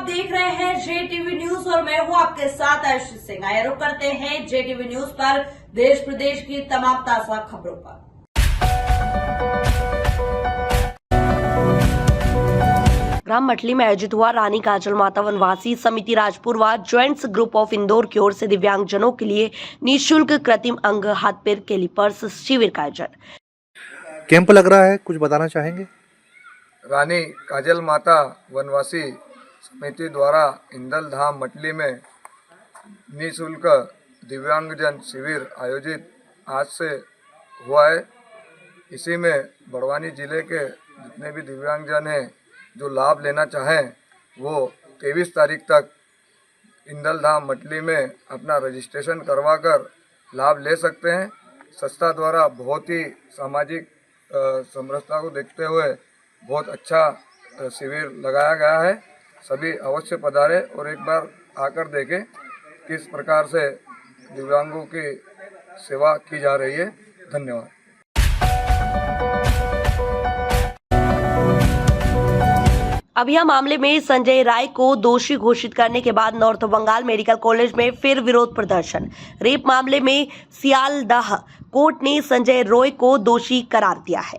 देख रहे हैं JTV न्यूज और मैं हूं आपके साथ आयुषी सिंह। आइए रुक करते हैं JTV न्यूज पर देश प्रदेश की तमाम ताजा खबरों पर। ग्राम मटली में आयोजित हुआ रानी काजल माता वनवासी समिति राजपुर व ज्वाइंट्स ग्रुप ऑफ इंदौर की ओर से दिव्यांगजनों के लिए निःशुल्क कृत्रिम अंग हाथ पैर कैलिपर्स शिविर का आयोजन। कैंप लग रहा है, कुछ बताना चाहेंगे? रानी काजल माता वनवासी समिति द्वारा इंदल धाम मटली में निःशुल्क दिव्यांगजन शिविर आयोजित आज से हुआ है। इसी में बड़वानी जिले के जितने भी दिव्यांगजन हैं जो लाभ लेना चाहें वो 23 तारीख तक इंदल धाम मटली में अपना रजिस्ट्रेशन करवाकर लाभ ले सकते हैं। संस्था द्वारा बहुत ही सामाजिक समरसता को देखते हुए बहुत अच्छा शिविर लगाया गया है। सभी अवश्य पधारें और एक बार आकर देखें किस प्रकार से दिव्यांगों की सेवा की जा रही है। धन्यवाद। अभिया मामले में संजय राय को दोषी घोषित करने के बाद नॉर्थ बंगाल मेडिकल कॉलेज में फिर विरोध प्रदर्शन। रेप मामले में सियालदाह कोर्ट ने संजय रॉय को दोषी करार दिया है।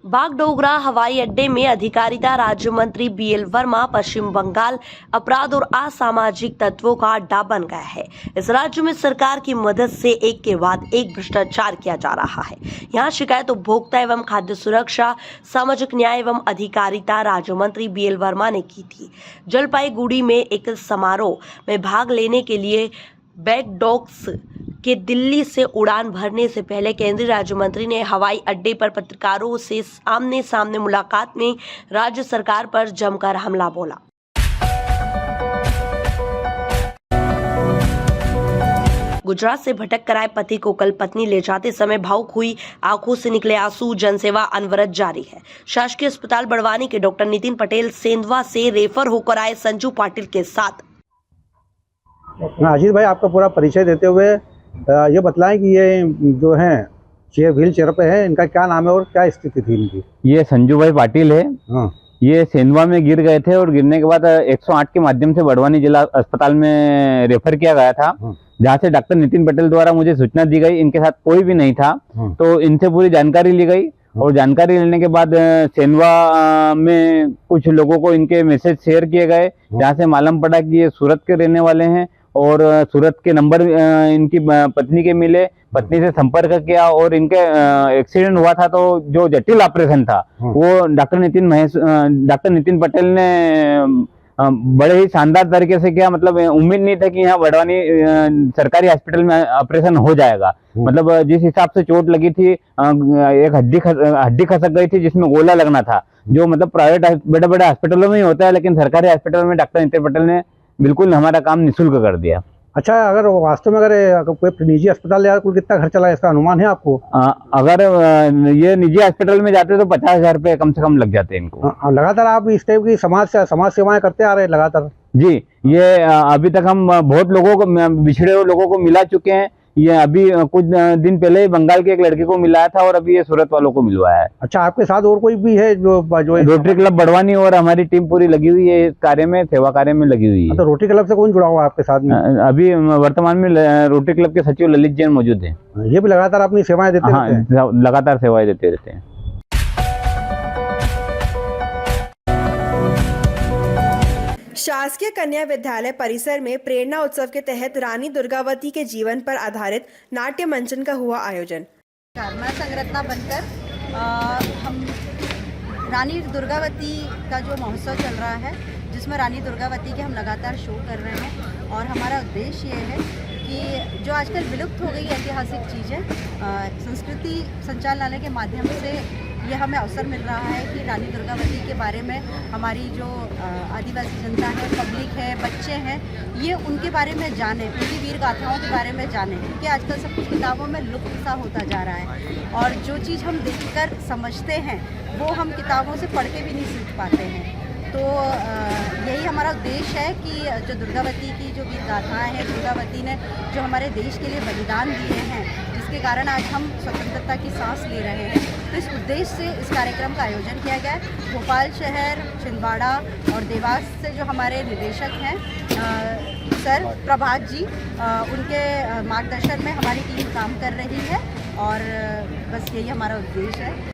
बागडोगरा हवाई अड्डे में अधिकारिता राज्य मंत्री BL वर्मा पश्चिम बंगाल अपराध और असामाजिक तत्वों का अड्डा बन गया है। इस राज्य में सरकार की मदद से एक के बाद एक भ्रष्टाचार किया जा रहा है। यहां शिकायत उपभोक्ता एवं खाद्य सुरक्षा, सामाजिक न्याय एवं अधिकारिता राज्य मंत्री BL वर्मा ने की थी। जलपाईगुड़ी में एक समारोह में भाग लेने के लिए बैकडॉग्स कि दिल्ली से उड़ान भरने से पहले केंद्रीय राज्य मंत्री ने हवाई अड्डे पर पत्रकारों से आमने सामने मुलाकात में राज्य सरकार पर जमकर हमला बोला। गुजरात से भटक कर आए पति को कल पत्नी ले जाते समय भावुक हुई, आंखों से निकले आंसू। जनसेवा अनवरत जारी है। शासकीय अस्पताल बड़वानी के डॉक्टर नितिन पटेल सेंधवा से रेफर होकर आए संजू पाटिल के साथ। अजीत भाई, आपका पूरा परिचय देते हुए ये बतलाएं कि ये जो हैं ये व्हील चेयर पे है, इनका क्या नाम है और क्या स्थिति थी इनकी? ये संजू भाई पाटिल है। हाँ। ये सेंधवा में गिर गए थे और गिरने के बाद 108 के माध्यम से बड़वानी जिला अस्पताल में रेफर किया गया था। हाँ। जहाँ से डॉक्टर नितिन पटेल द्वारा मुझे सूचना दी गई। इनके साथ कोई भी नहीं था। हाँ। तो इनसे पूरी जानकारी ली गई और जानकारी लेने के बाद सेंधवा में कुछ लोगों को इनके मैसेज शेयर किए गए, जहाँ से मालूम पड़ा कि ये सूरत के रहने वाले हैं और सूरत के नंबर इनकी पत्नी के मिले। पत्नी से संपर्क किया और इनके एक्सीडेंट हुआ था, तो जो जटिल ऑपरेशन था वो डॉक्टर नितिन पटेल ने बड़े ही शानदार तरीके से किया। मतलब उम्मीद नहीं था कि यहाँ बड़वानी सरकारी हॉस्पिटल में ऑपरेशन हो जाएगा। मतलब जिस हिसाब से चोट लगी थी, एक हड्डी खसक गई थी जिसमें गोला लगना था, जो मतलब प्राइवेट बड़े बड़े हॉस्पिटलों में ही होता है, लेकिन सरकारी हॉस्पिटल में डॉक्टर नितिन पटेल ने बिल्कुल हमारा काम निःशुल्क कर दिया। अच्छा, अगर वास्तव में अगर कोई निजी अस्पताल या कुल कितना खर्चा लगा, इसका अनुमान है आपको? अगर ये निजी हॉस्पिटल में जाते तो 50,000 रुपये कम से कम लग जाते हैं इनको। लगातार आप इस टाइप की समाज सेवाएं करते आ रहे हैं लगातार? जी, ये अभी तक हम बहुत लोगों को, बिछड़े हुए लोगों को मिला चुके हैं। ये अभी कुछ दिन पहले ही बंगाल के एक लड़के को मिलाया था और अभी ये सूरत वालों को मिलवाया है। अच्छा, आपके साथ और कोई भी है जो रोटरी क्लब बड़वानी और हमारी टीम पूरी लगी हुई है इस कार्य में, सेवा कार्य में लगी हुई है। तो रोटरी क्लब से कौन जुड़ा हुआ है आपके साथ में? अभी वर्तमान में रोटरी क्लब के सचिव ललित जैन मौजूद हैं। ये भी लगातार अपनी सेवाएं देते रहते हैं? लगातार सेवाएं देते रहते हैं। शासकीय कन्या विद्यालय परिसर में प्रेरणा उत्सव के तहत रानी दुर्गावती के जीवन पर आधारित नाट्य मंचन का हुआ आयोजन। मैं संगरत्ना बनकर हम रानी दुर्गावती का जो महोत्सव चल रहा है, जिसमें रानी दुर्गावती के हम लगातार शो कर रहे हैं और हमारा उद्देश्य ये है कि जो आजकल विलुप्त हो गई ऐतिहासिक चीज़ें संस्कृति संचालनालय के माध्यम से ये हमें अवसर मिल रहा है कि रानी दुर्गावती के बारे में हमारी जो आदिवासी जनता है, पब्लिक है, बच्चे हैं, ये उनके बारे में जाने, उनकी वीर गाथाओं के बारे में जाने, क्योंकि आजकल सब कुछ किताबों में लुप्त सा होता जा रहा है और जो चीज़ हम देखकर समझते हैं वो हम किताबों से पढ़ के भी नहीं सीख पाते हैं। तो यही हमारा उद्देश्य है कि जो दुर्गावती की जो वीर गाथाएँ हैं, दुर्गावती ने जो हमारे देश के लिए बलिदान दिए हैं, जिसके कारण आज हम स्वतंत्रता की सांस ले रहे हैं, तो इस उद्देश्य से इस कार्यक्रम का आयोजन किया गया है। भोपाल शहर, छिंदवाड़ा और देवास से जो हमारे निदेशक हैं सर प्रभात जी, उनके मार्गदर्शन में हमारी टीम काम कर रही है और बस यही हमारा उद्देश्य है।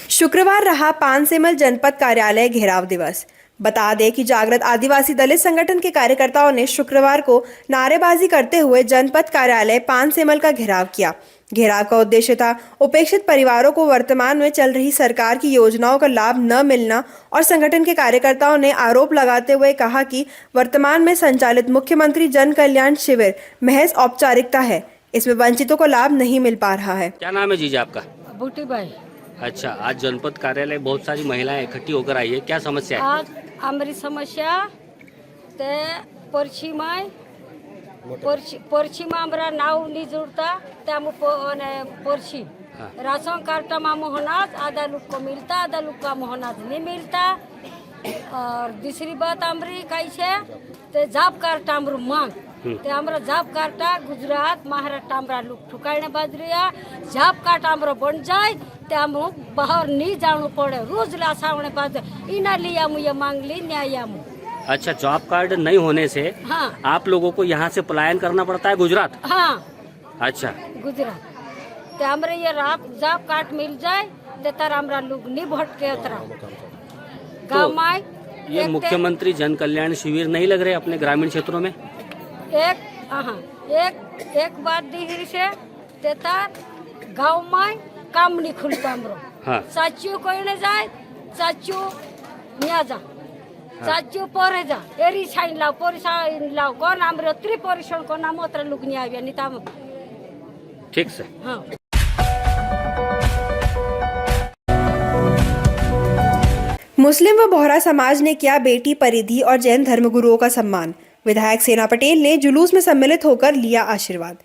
शुक्रवार रहा पानसेमल जनपद कार्यालय घेराव दिवस। बता दें कि जागृत आदिवासी दलित संगठन के कार्यकर्ताओं ने शुक्रवार को नारेबाजी करते हुए जनपद कार्यालय पानसेमल का घेराव किया। घेराव का उद्देश्य था उपेक्षित परिवारों को वर्तमान में चल रही सरकार की योजनाओं का लाभ न मिलना और संगठन के कार्यकर्ताओं ने आरोप लगाते हुए कहा कि वर्तमान में संचालित मुख्यमंत्री जन कल्याण शिविर महज औपचारिकता है, इसमें वंचितों को लाभ नहीं मिल पा रहा है। क्या नाम है जीजा आपका? बूटी भाई। अच्छा, आज जनपद कार्यालय बहुत सारी महिलाएं इकट्ठी होकर आई है, क्या समस्या है? आज हमारी समस्या ते पोर्ची हमारा नाव नहीं जुड़ता, पोर्ची राशन कार्ड मोहनाज आधा लोग को मिलता, आधा लोग का मोहनाज नहीं मिलता। और दूसरी बात हमारी कैसे ते जॉब कार्ड हमारे मांग ते हमारा जॉब कार्ड गुजरात महाराष्ट्र हमारा लोग ठुकाने बाजरिया जॉब कार्ड हमारा बन जाए ते हम बाहर नहीं जाना पड़े, रोज लासावने बाद इना लिया मुझे मांग ली न्याय। अच्छा, जॉब कार्ड नहीं होने से हाँ, आप लोगों को यहाँ से पलायन करना पड़ता है गुजरात? हाँ, अच्छा, गुजरात ते हमारे ये जॉब कार्ड मिल जाए ते तार हमारा लोग नहीं भटके अतरा गाँव में। ये मुख्यमंत्री जन कल्याण शिविर नहीं लग रहे अपने ग्रामीण क्षेत्रों में? एक बात दी से तेता गाँव में काम नहीं खुलता हमरो। हाँ। चाचू कोई नहीं जाए, चाचू निया जा, चाचू पोरे जा, एरी साइन लाओ, पोरी साइन लाओ, कौन हमरो त्रिपोरिशन को नाम उतर लोग नहीं आवे नहीं ताम। ठीक से। हाँ। मुस्लिम व बोहरा समाज ने किया बेटी परिधि और जैन धर्मगुरुओं का सम्मान। विधायक सेना पटेल ने जुलूस में सम्मिलित होकर लिया आशीर्वाद।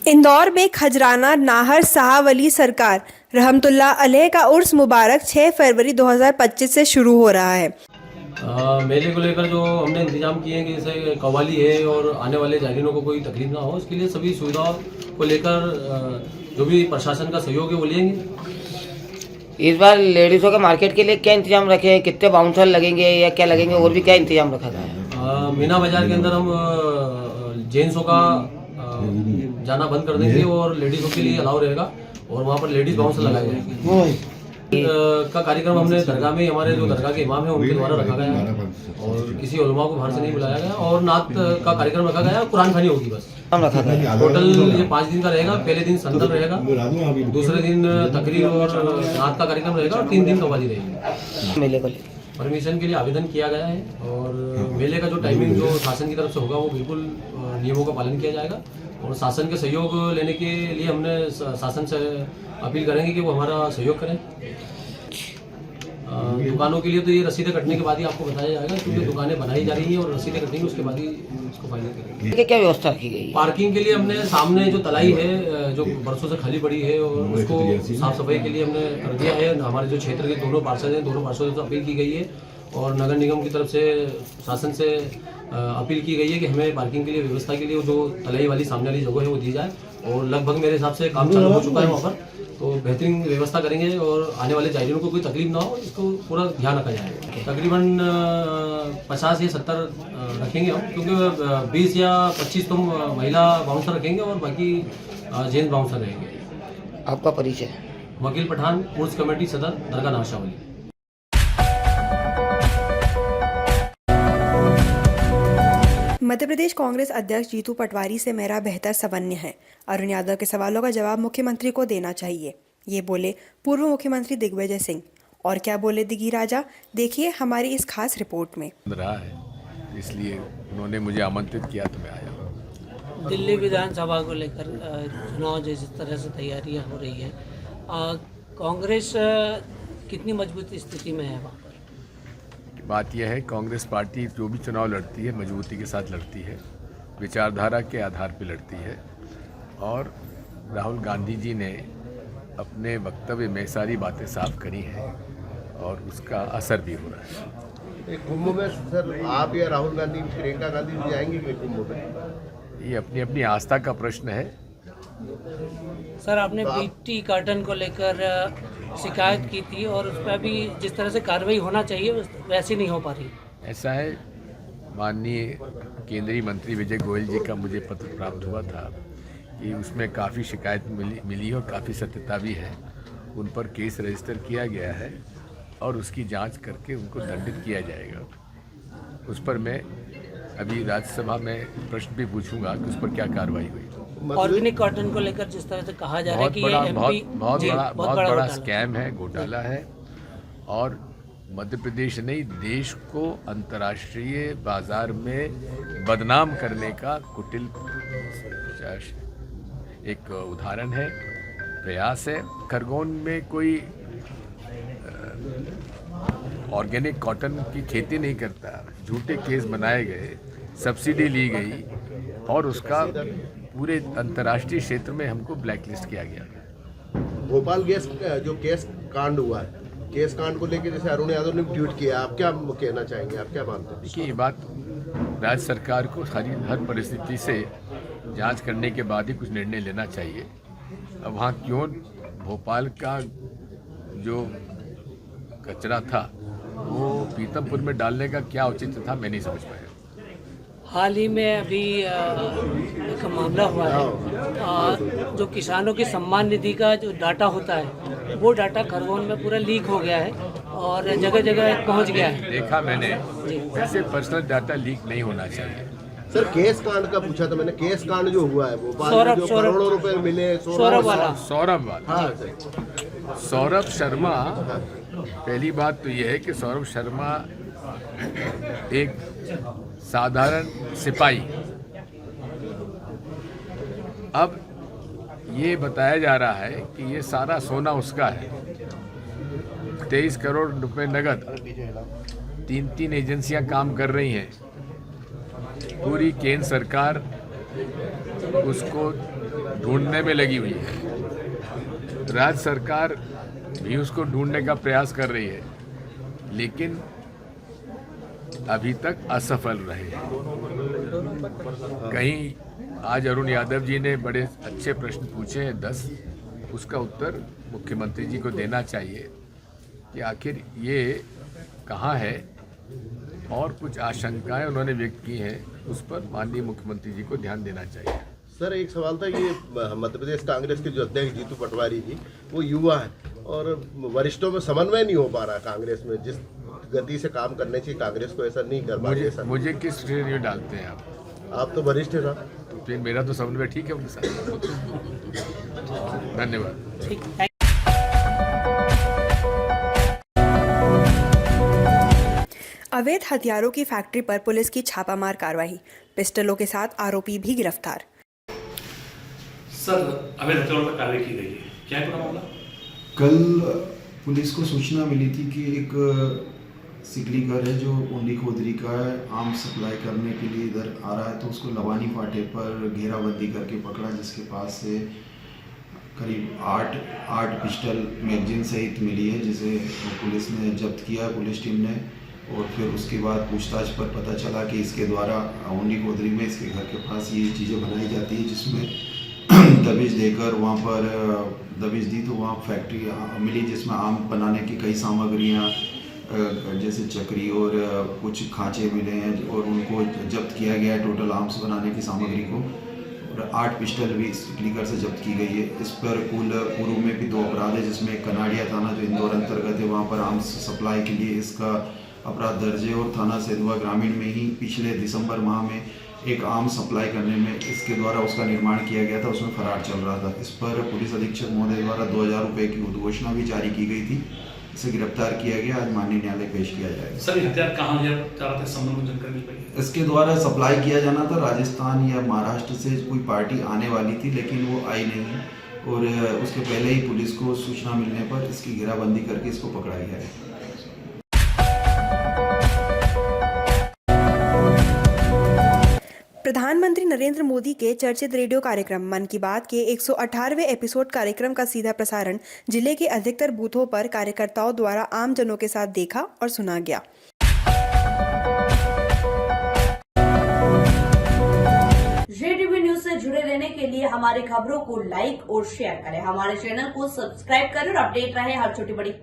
इंदौर में खजराना नाहर साहब सरकार रहमतुल्लाह अलैह का उर्स मुबारक 6 फरवरी 2025 से शुरू हो रहा है। मेले को लेकर जो हमने इंतजाम किए हैं कि जैसे कव्वाली है और आने वाले जायरीनों को कोई तकलीफ ना हो, इसके लिए सभी सुविधाओं को लेकर जो भी प्रशासन का सहयोग है वो लेंगे। इस बार लेडीज़ों के मार्केट के लिए क्या इंतजाम रखे हैं, कितने बाउंसर लगेंगे या क्या लगेंगे, और भी क्या इंतजाम रखा गया है? मीना बाजार के अंदर हम जेंट्सों का जाना बंद कर देंगे और लेडीज़ों के लिए अलाउ रहेगा और वहाँ पर लेडीज़ बाउंसर लगाए जाएंगे। का कार्यक्रम हमने दरगाह में, हमारे जो दरगाह के इमाम है उनके द्वारा रखा गया है और किसी उलमा को बाहर से नहीं बुलाया गया और नात का कार्यक्रम रखा गया है। कुरान खानी होगी बस रखा गया। टोटल ये 5 दिन का रहेगा। पहले दिन संदल रहेगा, दूसरे दिन तकरीर और नात का कार्यक्रम रहेगा और 3 दिन कव्वाली रहेगी। मेले को परमिशन के लिए आवेदन किया गया है और मेले का जो टाइमिंग जो शासन की तरफ से होगा वो बिल्कुल नियमों का पालन किया जाएगा और शासन के सहयोग लेने के लिए हमने शासन से अपील करेंगे कि वो हमारा सहयोग करें। दुकानों के लिए तो ये रसीदें कटने के बाद ही आपको बताया जाएगा, क्योंकि दुकानें बनाई जा रही हैं और रसीदें कटेंगी उसके बाद ही इसको फाइनल करेंगे। क्या व्यवस्था रखी गई? पार्किंग के लिए हमने सामने जो तलाई है जो बरसों से खाली पड़ी है और उसको साफ सफाई के लिए हमने कर दिया है। हमारे जो क्षेत्र के दोनों पार्षद हैं, दोनों पार्षदों से अपील की गई है और नगर निगम की तरफ से शासन से अपील की गई है कि हमें पार्किंग के लिए व्यवस्था के लिए जो तलाई वाली सामने वाली जगह है वो दी जाए और लगभग मेरे हिसाब से काम चालू हो चुका है वहाँ पर, तो बेहतरीन व्यवस्था करेंगे और आने वाले जायरीनों को कोई तकलीफ ना हो इसको पूरा ध्यान रखा जाएगा। तकरीबन 50 या 70 रखेंगे हम, क्योंकि 20 या 25 तो महिला बाउंसर रखेंगे और बाकी जेंट्स बाउंसर रहेंगे। आपका परिचय? वकील पठान, उर्स कमेटी सदर, दरगाह नाशावली। मध्य प्रदेश कांग्रेस अध्यक्ष जीतू पटवारी से मेरा बेहतर समन्वय है। अरुण यादव के सवालों का जवाब मुख्यमंत्री को देना चाहिए, ये बोले पूर्व मुख्यमंत्री दिग्विजय सिंह। और क्या बोले दिगी राजा, देखिए हमारी इस खास रिपोर्ट में। रहा है इसलिए उन्होंने मुझे आमंत्रित किया तो मैं आया। दिल्ली विधानसभा को लेकर चुनाव जिस तरह से तैयारियां हो रही है, कांग्रेस कितनी मजबूत स्थिति में है वहाँ पर? बात यह है, कांग्रेस पार्टी जो भी चुनाव लड़ती है मजबूती के साथ लड़ती है, विचारधारा के आधार पर लड़ती है और राहुल गांधी जी ने अपने वक्तव्य में सारी बातें साफ करी हैं और उसका असर भी हो रहा है। कुंभ में सर आप या राहुल गांधी, प्रियंका गांधी जी जाएंगे कि कुंभ में? ये अपनी अपनी आस्था का प्रश्न है। सर आपने बीटी कार्टन को लेकर शिकायत की थी और उस पर भी जिस तरह से कार्रवाई होना चाहिए वैसी नहीं हो पा रही। ऐसा है, माननीय केंद्रीय मंत्री विजय गोयल जी का मुझे पत्र प्राप्त हुआ था कि उसमें काफ़ी शिकायत मिली और काफ़ी सत्यता भी है। उन पर केस रजिस्टर किया गया है और उसकी जांच करके उनको दंडित किया जाएगा। उस पर मैं अभी राज्यसभा में प्रश्न भी पूछूंगा कि उस पर क्या कार्रवाई हुई। ऑर्गेनिक कॉटन को लेकर जिस तरह से कहा जा रहा है कि ये एमपी बहुत बड़ा स्कैम है, घोटाला है और मध्य प्रदेश नहीं देश को अंतर्राष्ट्रीय बाजार में बदनाम करने का कुटिल एक उदाहरण है, प्रयास है। खरगोन में कोई ऑर्गेनिक कॉटन की खेती नहीं करता, झूठे केस बनाए गए, सब्सिडी ली गई और उसका पूरे अंतर्राष्ट्रीय क्षेत्र में हमको ब्लैकलिस्ट किया गया। भोपाल गैस जो केस कांड हुआ है, केस कांड को लेकर जैसे अरुण यादव ने ट्वीट किया, आप क्या कहना चाहेंगे, आप क्या मानते हैं? देखिए, ये बात राज्य सरकार को हर परिस्थिति से जांच करने के बाद ही कुछ निर्णय लेना चाहिए। अब वहाँ क्यों भोपाल का जो कचरा था वो पीतमपुर में डालने का क्या औचित्य था, मैं नहीं समझ पाया। हाल ही में अभी एक मामला हुआ है, जो किसानों की सम्मान निधि का जो डाटा होता है वो डाटा खरगोन में पूरा लीक हो गया है और जगह जगह पहुंच गया है। देखा मैंने, वैसे पर्सनल डाटा लीक नहीं होना चाहिए। सर केस कांड का पूछा था मैंने, केस कांड जो हुआ है भोपाल में जो करोड़ों रुपए मिले, सौरभ वाला हाँ सौरभ शर्मा, पहली बात तो यह है कि सौरभ शर्मा एक साधारण सिपाही, अब ये बताया जा रहा है कि ये सारा सोना उसका है। 23 करोड़ रुपए नगद, 3 एजेंसियां काम कर रही हैं, पूरी केंद्र सरकार उसको ढूंढने में लगी हुई है, राज्य सरकार भी उसको ढूंढने का प्रयास कर रही है, लेकिन अभी तक असफल रहे हैं। कहीं आज अरुण यादव जी ने बड़े अच्छे प्रश्न पूछे हैं 10, उसका उत्तर मुख्यमंत्री जी को देना चाहिए कि आखिर ये कहाँ है, और कुछ आशंकाएं उन्होंने व्यक्त की हैं, उस पर माननीय मुख्यमंत्री जी को ध्यान देना चाहिए। सर एक सवाल था कि मध्य प्रदेश कांग्रेस के जो अध्यक्ष जीतू पटवारी जी वो युवा है और वरिष्ठों में समन्वय नहीं हो पा रहा कांग्रेस में, जिस गति से काम करने चाहिए कांग्रेस को ऐसा नहीं कर पा रही। मुझे किस श्रेणी में डालते हैं आप तो वरिष्ठ है साहब, तो फिर मेरा तो समन्वय ठीक है उनके साथ। धन्यवाद। अवैध हथियारों की फैक्ट्री पर पुलिस की छापामार कार्रवाई, पिस्टलों के साथ आरोपी भी गिरफ्तार। सर अवैध हथियारों पर कार्रवाई की गई है, क्या है पूरा मामला? कल पुलिस को सूचना मिली थी कि एक सिकली घर है जो उंडी खोदरी का है, आम सप्लाई करने के लिए इधर आ रहा है, तो उसको लवानी फाटे पर घेराबंदी करके पकड़ा, जिसके पास से करीब 8 पिस्टल मैगजीन सहित मिली है, जिसे पुलिस ने जब्त किया पुलिस टीम ने। और फिर उसके बाद पूछताछ पर पता चला कि इसके द्वारा उंडी खोदरी में इसके घर के पास ये चीज़ें बनाई जाती है, जिसमें दबिश देकर वहाँ पर दबिश दी तो वहाँ फैक्ट्री मिली जिसमें आम बनाने की कई सामग्रियाँ जैसे चक्री और कुछ खांचे मिले हैं और उनको जब्त किया गया है, टोटल आर्म्स बनाने की सामग्री को। और 8 पिस्टल भी इस क्लिकर से जब्त की गई है। इस पर कुल पूर्व में भी 2 अपराध है, जिसमें कनाड़िया थाना जो इंदौर अंतर्गत है वहाँ पर आर्म्स सप्लाई के लिए इसका अपराध दर्ज है, और थाना सेंधवा ग्रामीण में ही पिछले दिसंबर माह में एक आम सप्लाई करने में इसके द्वारा उसका निर्माण किया गया था, उसमें फरार चल रहा था। इस पर पुलिस अधीक्षक महोदय द्वारा 2000 रुपये की उद्घोषणा भी जारी की गई थी। इसे गिरफ्तार किया गया, आज माननीय न्यायालय पेश किया जाएगा। सर हथियार कहाँ है, संबंध में जानकारी मिल पाई? इसके द्वारा सप्लाई किया जाना था, राजस्थान या महाराष्ट्र से कोई पार्टी आने वाली थी लेकिन वो आई नहीं, और उसके पहले ही पुलिस को सूचना मिलने पर इसकी घेराबंदी करके इसको पकड़ा गया है। प्रधानमंत्री नरेंद्र मोदी के चर्चित रेडियो कार्यक्रम मन की बात के 118वें एपिसोड कार्यक्रम का सीधा प्रसारण जिले के अधिकतर बूथों पर कार्यकर्ताओं द्वारा आम जनों के साथ देखा और सुना गया। हमारे खबरों को लाइक और शेयर करें, हमारे चैनल को सब्सक्राइब करें और अपडेट रहे हर छोटी बड़ी